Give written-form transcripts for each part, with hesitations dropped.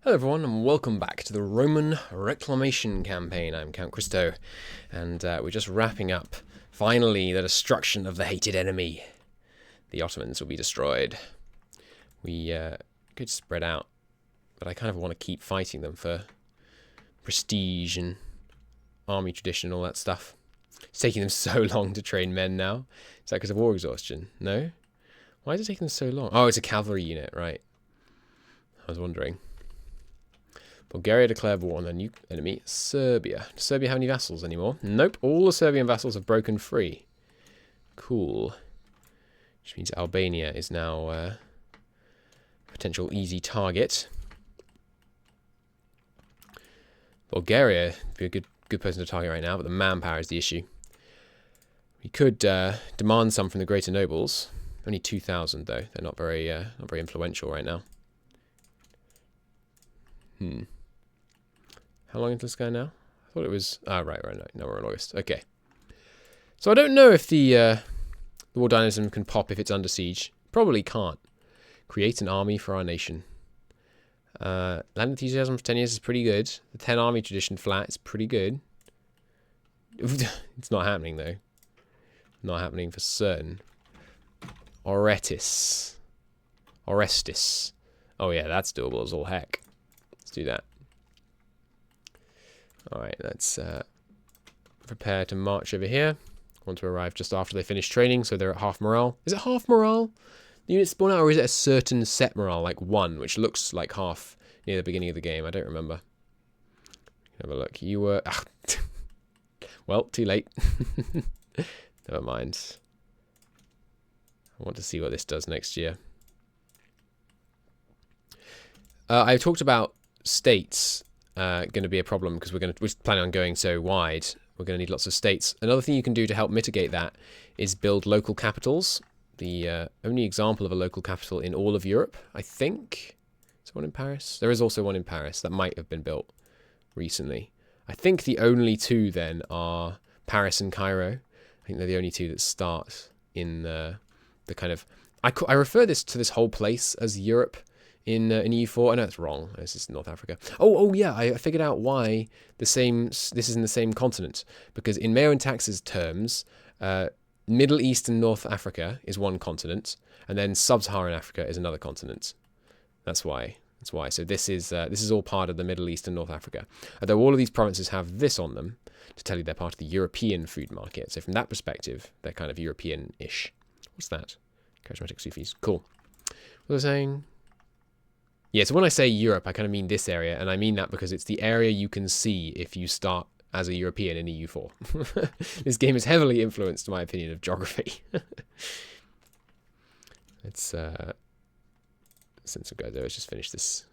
Hello everyone and welcome back to the Roman Reclamation campaign. I'm Count Christo and we're just wrapping up, finally, the destruction of the hated enemy. The Ottomans will be destroyed. We could spread out, but I kind of want to keep fighting them for prestige and army tradition and all that stuff. It's taking them so long to train men now. Is that because of war exhaustion? No? Why is it taking them so long? Oh, it's a cavalry unit, right. I was wondering. Bulgaria declared war on their new enemy, Serbia. Does Serbia have any vassals anymore? Nope, all the Serbian vassals have broken free. Cool. Which means Albania is now a potential easy target. Bulgaria would be a good person to target right now, but the manpower is the issue. We could demand some from the greater nobles. Only 2,000 though. They're not very influential right now. How long into this guy now? I thought it was... right, no, we're in August. Okay. So I don't know if the war dynamism can pop if it's under siege. Probably can't. Create an army for our nation. Land enthusiasm for 10 years is pretty good. The 10 army tradition flat is pretty good. It's not happening, though. Not happening for certain. Orestis. Oh, yeah, that's doable as all heck. Let's do that. Alright, let's prepare to march over here. Want to arrive just after they finish training, so they're at half morale. Is it half morale? The units spawn out, or is it a certain set morale, like 1, which looks like half near the beginning of the game? I don't remember. Have a look. You were... well, too late. Never mind. I want to see what this does next year. I talked about states going to be a problem because we're planning on going so wide. We're going to need lots of states. Another thing you can do to help mitigate that is build local capitals. The only example of a local capital in all of Europe, I think. Is there one in Paris? There is also one in Paris that might have been built recently. I think the only two then are Paris and Cairo. I think they're the only two that start in the kind of... I refer to this whole place as Europe. In EU4, I know it's wrong. This is North Africa. Oh yeah, I figured out why this is in the same continent. Because in MEIOU&Taxes terms, Middle East and North Africa is one continent, and then Sub-Saharan Africa is another continent. That's why. So this is all part of the Middle East and North Africa. Although all of these provinces have this on them to tell you they're part of the European food market. So from that perspective, they're kind of European-ish. What's that? Charismatic Sufis. Cool. What was I saying? Yeah, so when I say Europe, I kind of mean this area, and I mean that because it's the area you can see if you start as a European in EU4. This game is heavily influenced, in my opinion, of geography. Let's send some guys over. Let's just finish this.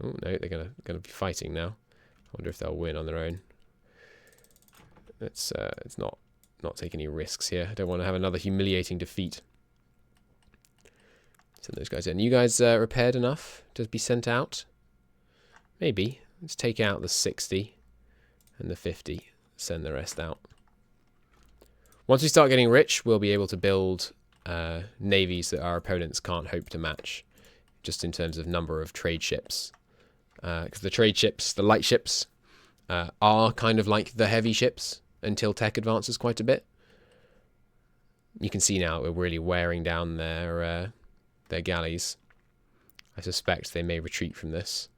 Oh no, they're gonna be fighting now. I wonder if they'll win on their own. Let's not take any risks here. I don't want to have another humiliating defeat. Send those guys in. You guys repaired enough to be sent out? Maybe. Let's take out the 60 and the 50. Send the rest out. Once we start getting rich, we'll be able to build navies that our opponents can't hope to match. Just in terms of number of trade ships. Because the trade ships, the light ships, are kind of like the heavy ships until tech advances quite a bit. You can see now we're really wearing down their galleys. I suspect they may retreat from this.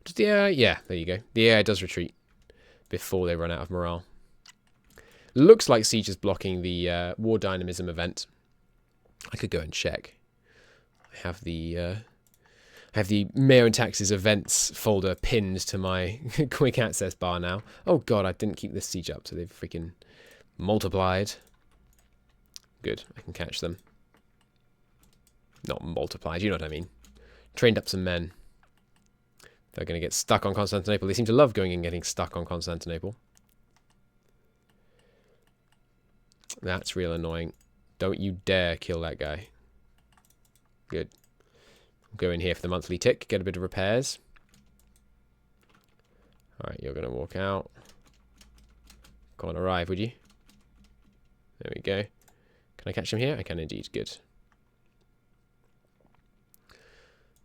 Does the AI? Yeah, there you go. The AI does retreat before they run out of morale. Looks like Siege is blocking the war dynamism event. I could go and check. I have the MEIOU&Taxes events folder pinned to my quick access bar now. Oh god, I didn't keep this siege up, so they've freaking multiplied. Good, I can catch them. Not multiplied, you know what I mean. Trained up some men. They're going to get stuck on Constantinople. They seem to love going and getting stuck on Constantinople. That's real annoying. Don't you dare kill that guy. Good. Go in here for the monthly tick, get a bit of repairs. Alright, you're going to walk out. Go on, arrive, would you? There we go. Can I catch him here? I can indeed. Good.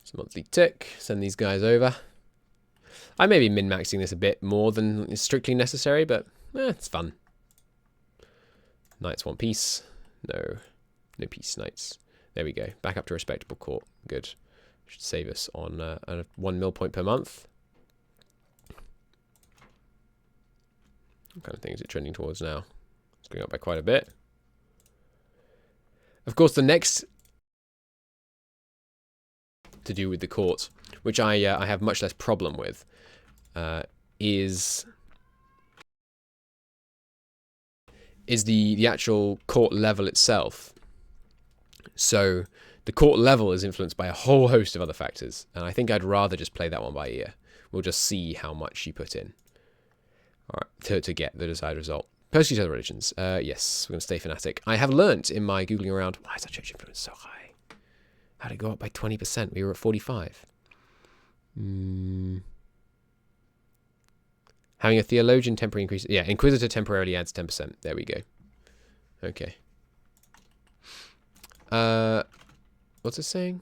It's a monthly tick. Send these guys over. I may be min-maxing this a bit more than is strictly necessary, but it's fun. Knights want peace. No. No peace, knights. There we go. Back up to respectable court. Good. Should save us on a 1 mil point per month. What kind of thing is it trending towards now? It's going up by quite a bit. Of course, the next to do with the court, which I have much less problem with, is the actual court level itself. So the court level is influenced by a whole host of other factors, and I think I'd rather just play that one by ear. We'll just see how much you put in. All right, to get the desired result. Persecute other religions. Yes, we're going to stay fanatic. I have learnt in my Googling around, why is our church influence so high? How did it go up by 20%? We were at 45. Having a theologian temporarily increase. Yeah, Inquisitor temporarily adds 10%. There we go. Okay. What's it saying?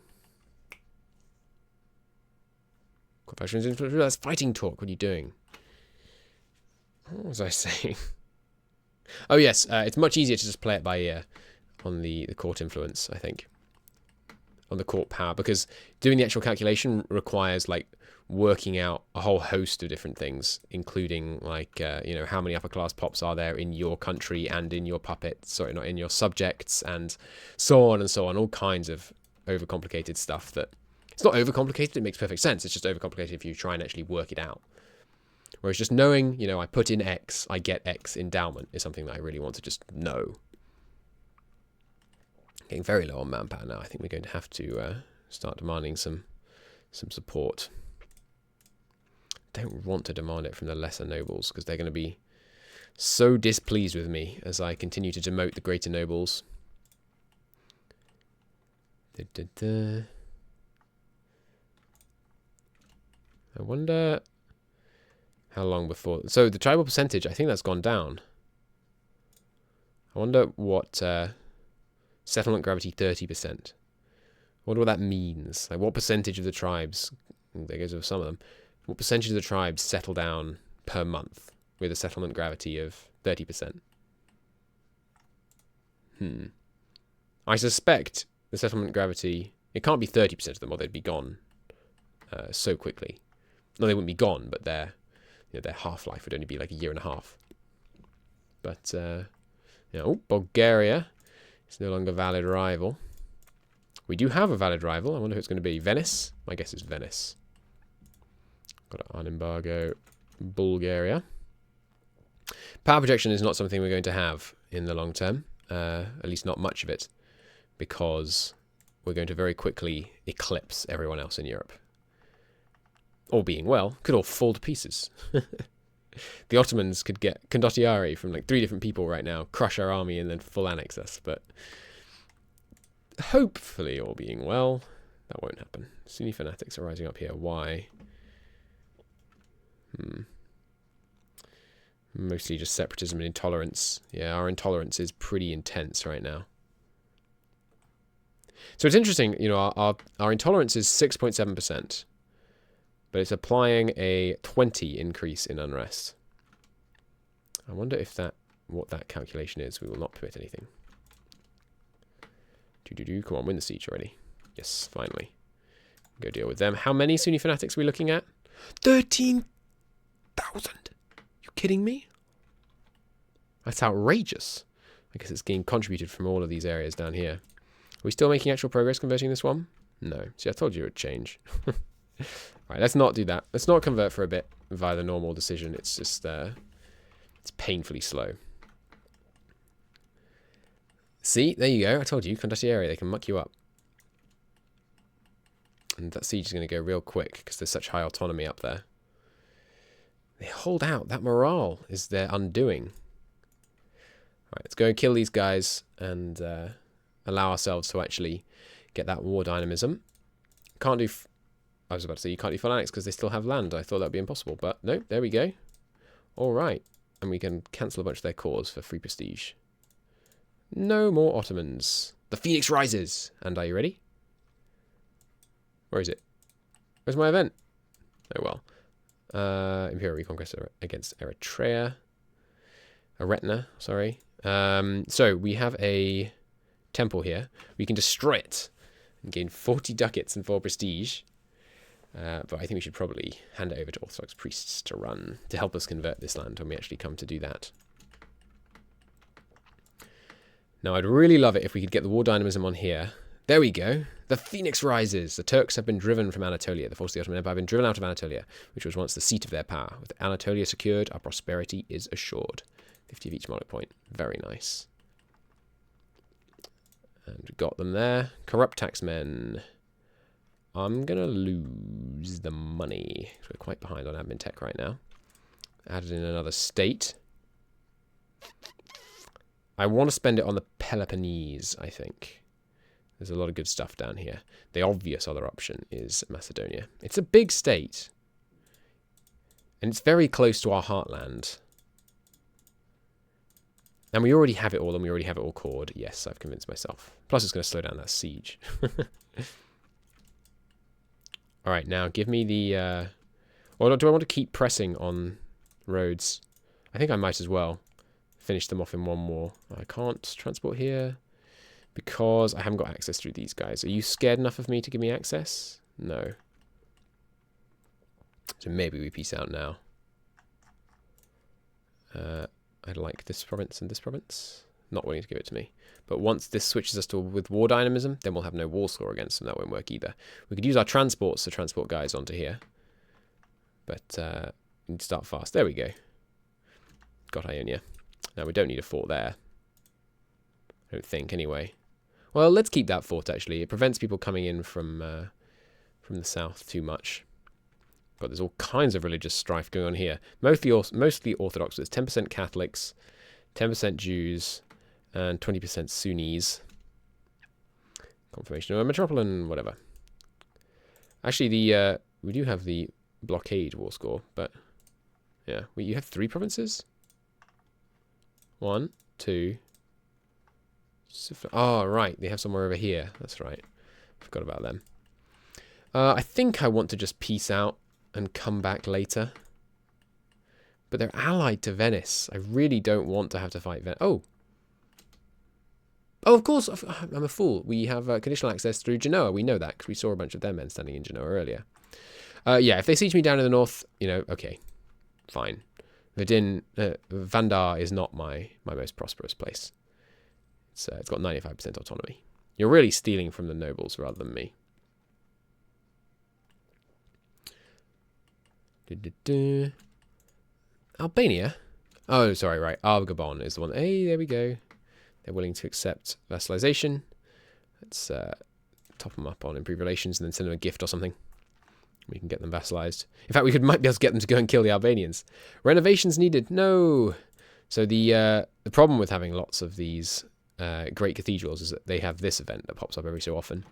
That's fighting talk. What are you doing? What was I saying? Oh, yes. It's much easier to just play it by ear on the court influence, I think. On the court power. Because doing the actual calculation requires, like, working out a whole host of different things, including, like, you know, how many upper class pops are there in your country and in your puppets, sorry, not in your subjects, and so on and so on. All kinds of overcomplicated stuff that... It's not overcomplicated, it makes perfect sense. It's just overcomplicated if you try and actually work it out. Whereas just knowing, you know, I put in X, I get X endowment is something that I really want to just know. Getting very low on manpower now. I think we're going to have to start demanding some support. Don't want to demand it from the lesser nobles because they're going to be so displeased with me as I continue to demote the greater nobles. I wonder how long before... So the tribal percentage, I think that's gone down. I wonder what... settlement gravity 30%. I wonder what that means. Like what percentage of the tribes... There goes with some of them. What percentage of the tribes settle down per month with a settlement gravity of 30%? I suspect the settlement gravity... It can't be 30% of them or they'd be gone so quickly. No, they wouldn't be gone, but their half-life would only be like a year and a half. But, oh, Bulgaria is no longer a valid rival. We do have a valid rival. I wonder who it's going to be. Venice? My guess is Venice. Got to unembargo Bulgaria. Power projection is not something we're going to have in the long term. At least not much of it. Because we're going to very quickly eclipse everyone else in Europe. All being well, could all fall to pieces. The Ottomans could get condottieri from like 3 different people right now, crush our army and then full annex us, but hopefully all being well, that won't happen. Sunni fanatics are rising up here. Why? Mostly just separatism and intolerance. Yeah, our intolerance is pretty intense right now. So it's interesting, you know, our intolerance is 6.7%. But it's applying a 20 increase in unrest. I wonder if what that calculation is. We will not permit anything. Come on, win the siege already. Yes, finally. Go deal with them. How many Sunni fanatics are we looking at? 13,000! You kidding me? That's outrageous. I guess it's getting contributed from all of these areas down here. Are we still making actual progress converting this one? No. See, I told you it would change. Right, let's not do that. Let's not convert for a bit via the normal decision. It's just, it's painfully slow. See, there you go. I told you, condottieri, they can muck you up. And that siege is going to go real quick because there's such high autonomy up there. They hold out. That morale is their undoing. Right, let's go and kill these guys and allow ourselves to actually get that war dynamism. Can't do... I was about to say you can't do full annex because they still have land. I thought that would be impossible, but no, there we go. All right, and we can cancel a bunch of their cores for free prestige. No more Ottomans. The Phoenix rises. And are you ready? Where is it? Where's my event? Oh, well. Imperial Reconquest against Eritrea. Eretna, sorry. So we have a temple here. We can destroy it and gain 40 ducats and 4 prestige. But I think we should probably hand it over to Orthodox priests to run, to help us convert this land when we actually come to do that. Now, I'd really love it if we could get the war dynamism on here. There we go. The Phoenix rises. The Turks have been driven from Anatolia. The forces of the Ottoman Empire have been driven out of Anatolia, which was once the seat of their power. With Anatolia secured, our prosperity is assured. 50 of each monarch point. Very nice. And we got them there. Corrupt taxmen. I'm going to lose the money. We're quite behind on admin tech right now. Added in another state. I want to spend it on the Peloponnese, I think. There's a lot of good stuff down here. The obvious other option is Macedonia. It's a big state. And it's very close to our heartland. And we already have it all, and we already have it all cored. Yes, I've convinced myself. Plus, it's going to slow down that siege. Alright, now give me the... or do I want to keep pressing on roads? I think I might as well finish them off in one more. I can't transport here because I haven't got access through these guys. Are you scared enough of me to give me access? No. So maybe we peace out now. I'd like this province and this province. Not willing to give it to me. But once this switches us to with war dynamism, then we'll have no war score against them. That won't work either. We could use our transports to transport guys onto here. But we need to start fast. There we go. Got Ionia. Now we don't need a fort there. I don't think, anyway. Well, let's keep that fort, actually. It prevents people coming in from the south too much. God, there's all kinds of religious strife going on here. Mostly Orthodox. There's 10% Catholics, 10% Jews, and 20% Sunnis. Confirmation of a metropolitan, whatever. Actually, we do have the blockade war score, but yeah. Wait, you have 3 provinces? 1, 2. Oh, right. They have somewhere over here. That's right. Forgot about them. I think I want to just peace out and come back later. But they're allied to Venice. I really don't want to have to fight Venice. Oh, of course. I'm a fool. We have conditional access through Genoa. We know that because we saw a bunch of their men standing in Genoa earlier. Yeah, if they siege me down in the north, you know, okay. Fine. Vandar is not my most prosperous place. It's got 95% autonomy. You're really stealing from the nobles rather than me. Albania? Oh, sorry, right. Argabon is the one. Hey, there we go. They're willing to accept vassalization. Let's top them up on improved relations and then send them a gift or something. We can get them vassalized. In fact, might be able to get them to go and kill the Albanians. Renovations needed. No. So the problem with having lots of these great cathedrals is that they have this event that pops up every so often.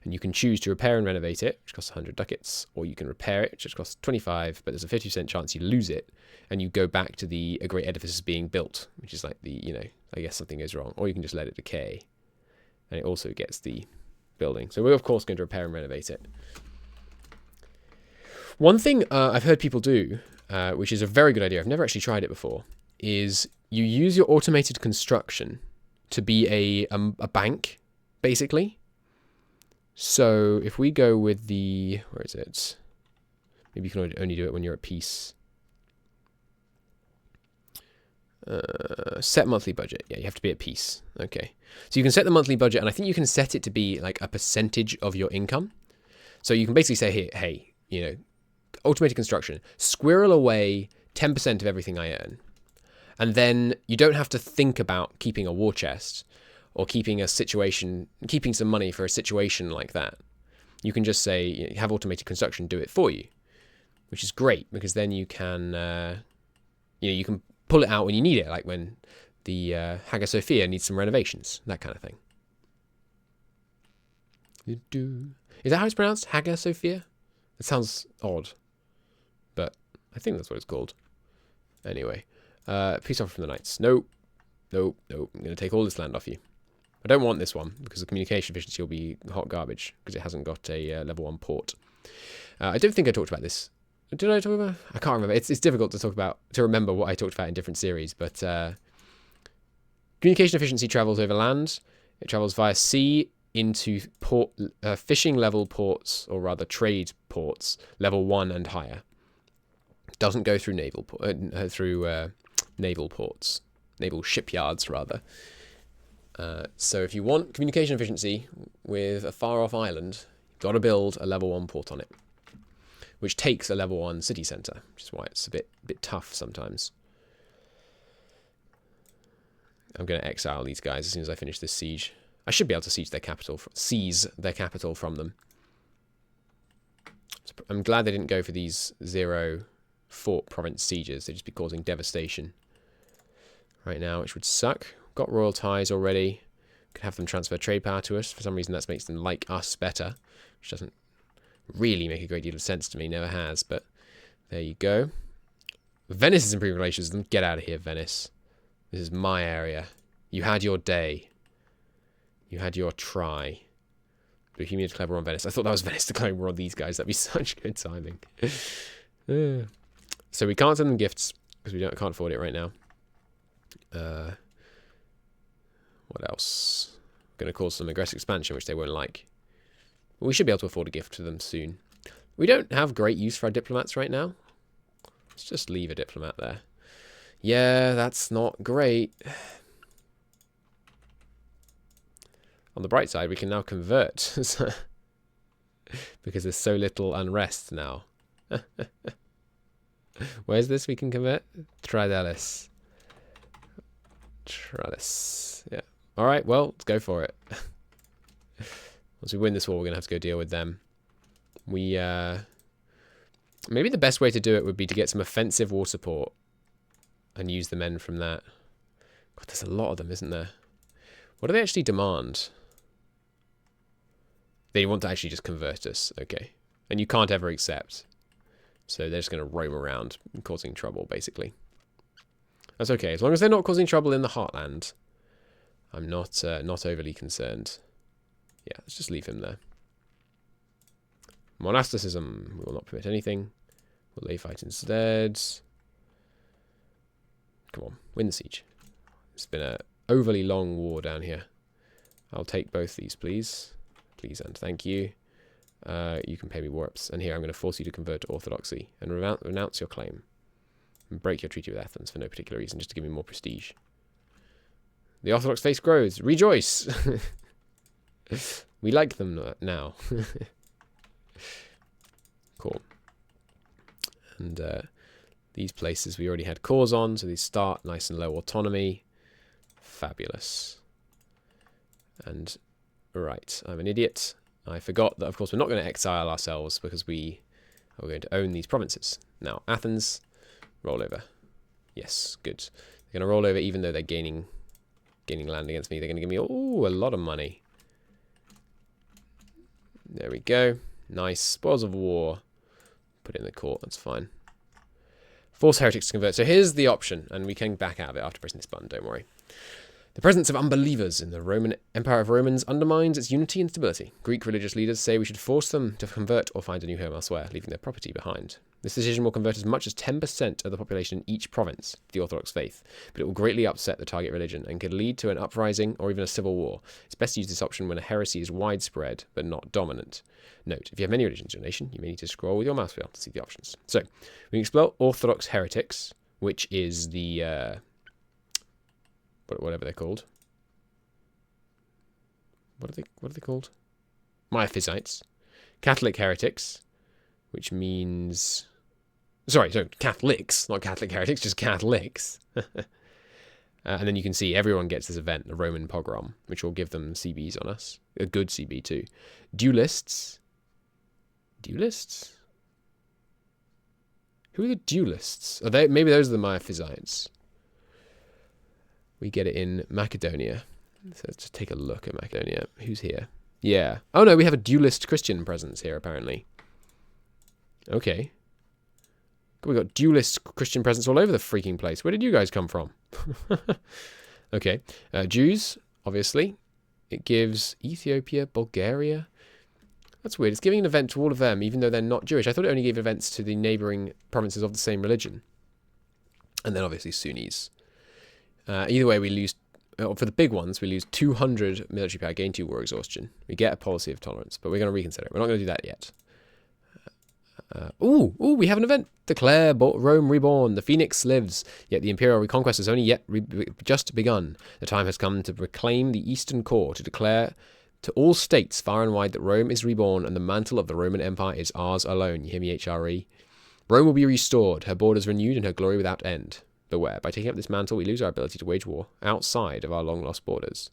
And you can choose to repair and renovate it, which costs 100 ducats, or you can repair it, which costs 25, but there's a 50% chance you lose it, and you go back to a great edifice being built, which is like I guess something goes wrong. Or you can just let it decay, and it also gets the building. So we're, of course, going to repair and renovate it. One thing I've heard people do, which is a very good idea, I've never actually tried it before, is you use your automated construction to be a bank, basically. So if we go with the... Where is it? Maybe you can only do it when you're at peace. Set monthly budget. Yeah, you have to be at peace. Okay. So you can set the monthly budget, and I think you can set it to be like a percentage of your income. So you can basically say, here, hey, automated construction, squirrel away 10% of everything I earn. And then you don't have to think about keeping a war chest or keeping some money for a situation like that. You can just say, have automated construction do it for you, which is great because then you can, you can pull it out when you need it, like when the Hagia Sophia needs some renovations, that kind of thing. Is that how it's pronounced? Hagia Sophia? It sounds odd, but I think that's what it's called. Anyway, peace offer from the knights. Nope. I'm going to take all this land off you. I don't want this one because the communication efficiency will be hot garbage because it hasn't got a level 1 port. I don't think I talked about this. Did I talk about? I can't remember. It's difficult to talk about, to remember what I talked about in different series. But communication efficiency travels over land. It travels via sea into port, fishing level ports, or rather trade ports, level 1 and higher. It doesn't go through naval ports, naval shipyards rather. So if you want communication efficiency with a far off island, you've got to build a level 1 port on it, which takes a level 1 city centre, which is why it's a bit tough sometimes. I'm going to exile these guys as soon as I finish this siege. I should be able to seize their capital from them. So I'm glad they didn't go for these 0 fort province sieges. They'd just be causing devastation right now, which would suck. Got royal ties already. Could have them transfer trade power to us. For some reason, that makes them like us better, which doesn't really make a great deal of sense to me. Never has, but there you go. Venice is improving relations with them. Get out of here, Venice. This is my area. You had your day. You had your try. Bohemia declared war on Venice. I thought that was Venice declaring war on these guys. That'd be such good timing. So we can't send them gifts because we can't afford it right now. What else? Going to cause some aggressive expansion, which they won't like. But we should be able to afford a gift to them soon. We don't have great use for our diplomats right now. Let's just leave a diplomat there. Yeah, that's not great. On the bright side, we can now convert. Because there's so little unrest now. Where's this we can convert? Tridalis. Yeah. Alright, well, let's go for it. Once we win this war, we're going to have to go deal with them. Maybe the best way to do it would be to get some offensive war support and use the men from that. God, there's a lot of them, isn't there? What do they actually demand? They want to actually just convert us. Okay. And you can't ever accept. So they're just going to roam around causing trouble, basically. That's okay. As long as they're not causing trouble in the heartland, I'm not overly concerned. Yeah, let's just leave him there. Monasticism. We will not permit anything. We'll lay fight instead. Come on, win the siege. It's been an overly long war down here. I'll take both these, please. Please and thank you. You can pay me warps. And here I'm going to force you to convert to orthodoxy and renounce your claim. And break your treaty with Athens for no particular reason, just to give me more prestige. The Orthodox faith grows. Rejoice! We like them now. Cool. And these places we already had cores on, so these start nice and low autonomy. Fabulous. And, right, I'm an idiot. I forgot that, of course, we're not going to exile ourselves because we are going to own these provinces. Now, Athens, roll over. Yes, good. They're going to roll over even though they're gaining land against me. They're going to give me, ooh, a lot of money. There we go. Nice. Spoils of war. Put it in the court. That's fine. Force heretics to convert. So here's the option, and we can back out of it after pressing this button. Don't worry. The presence of unbelievers in the Roman Empire of Romans undermines its unity and stability. Greek religious leaders say we should force them to convert or find a new home elsewhere, leaving their property behind. This decision will convert as much as 10% of the population in each province to the Orthodox faith, but it will greatly upset the target religion and could lead to an uprising or even a civil war. It's best to use this option when a heresy is widespread but not dominant. Note, if you have many religions in your nation, you may need to scroll with your mouse wheel to see the options. So, we can explore Orthodox Heretics, which is the... whatever they're called. What are they called? Miaphysites. Catholic heretics, which means... Sorry, Catholics, not Catholic heretics, just Catholics. And then you can see everyone gets this event, the Roman pogrom, which will give them CBs on us. A good CB too. Duelists. Duelists? Who are the duelists? Are they? Maybe those are the Miaphysites. We get it in Macedonia. So let's just take a look at Macedonia. Who's here? Yeah. Oh no, we have a duelist Christian presence here, apparently. Okay. We got duelist Christian presence all over the freaking place. Where did you guys come from? Okay. Jews, obviously. It gives Ethiopia, Bulgaria. That's weird. It's giving an event to all of them, even though they're not Jewish. I thought it only gave events to the neighbouring provinces of the same religion. And then obviously Sunnis. Either way, we lose... for the big ones, we lose 200 military power, gain 2 war exhaustion. We get a policy of tolerance, but we're going to reconsider it. We're not going to do that yet. We have an event. Declare Rome reborn. The Phoenix lives. Yet the imperial reconquest has only just begun. The time has come to reclaim the eastern core, to declare to all states far and wide that Rome is reborn and the mantle of the Roman Empire is ours alone. You hear me, HRE? Rome will be restored, her borders renewed, and her glory without end. Beware, by taking up this mantle, we lose our ability to wage war outside of our long-lost borders.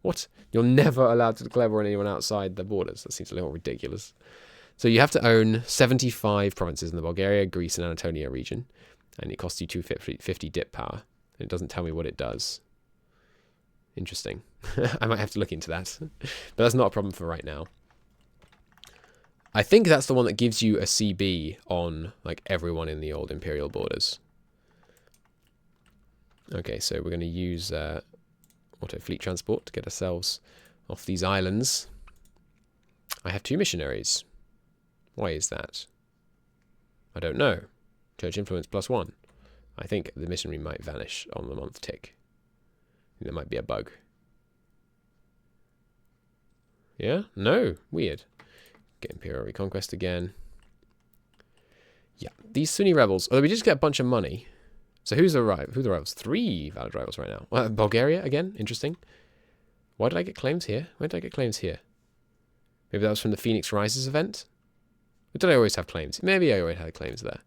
What? You're never allowed to declare war on anyone outside the borders. That seems a little ridiculous. So you have to own 75 provinces in the Bulgaria, Greece, and Anatolia region, and it costs you 250 dip power. And it doesn't tell me what it does. Interesting. I might have to look into that. But that's not a problem for right now. I think that's the one that gives you a CB on like everyone in the old imperial borders. Okay, so we're going to use auto fleet transport to get ourselves off these islands. I have 2 missionaries. Why is that? I don't know. Church influence +1. I think the missionary might vanish on the month tick. There might be a bug. Yeah? No. Weird. Get Imperial Reconquest again. Yeah. These Sunni rebels. Although we just get a bunch of money. So who's the rivals? 3 valid rivals right now. Bulgaria again. Interesting. Why did I get claims here? Where did I get claims here? Maybe that was from the Phoenix Rises event? Or did I always have claims? Maybe I already had claims there.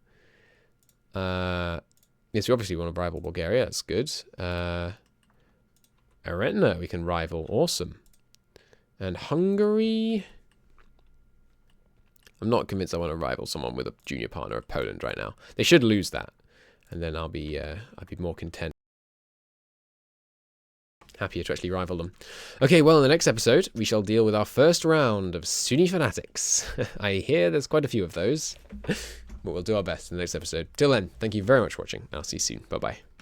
Yes, we obviously want to rival Bulgaria. That's good. Arena we can rival. Awesome. And Hungary... I'm not convinced I want to rival someone with a junior partner of Poland right now. They should lose that. And then I'll be more content. Happier to actually rival them. Okay, well, in the next episode, we shall deal with our first round of Sunni fanatics. I hear there's quite a few of those. But we'll do our best in the next episode. Till then, thank you very much for watching. I'll see you soon. Bye-bye.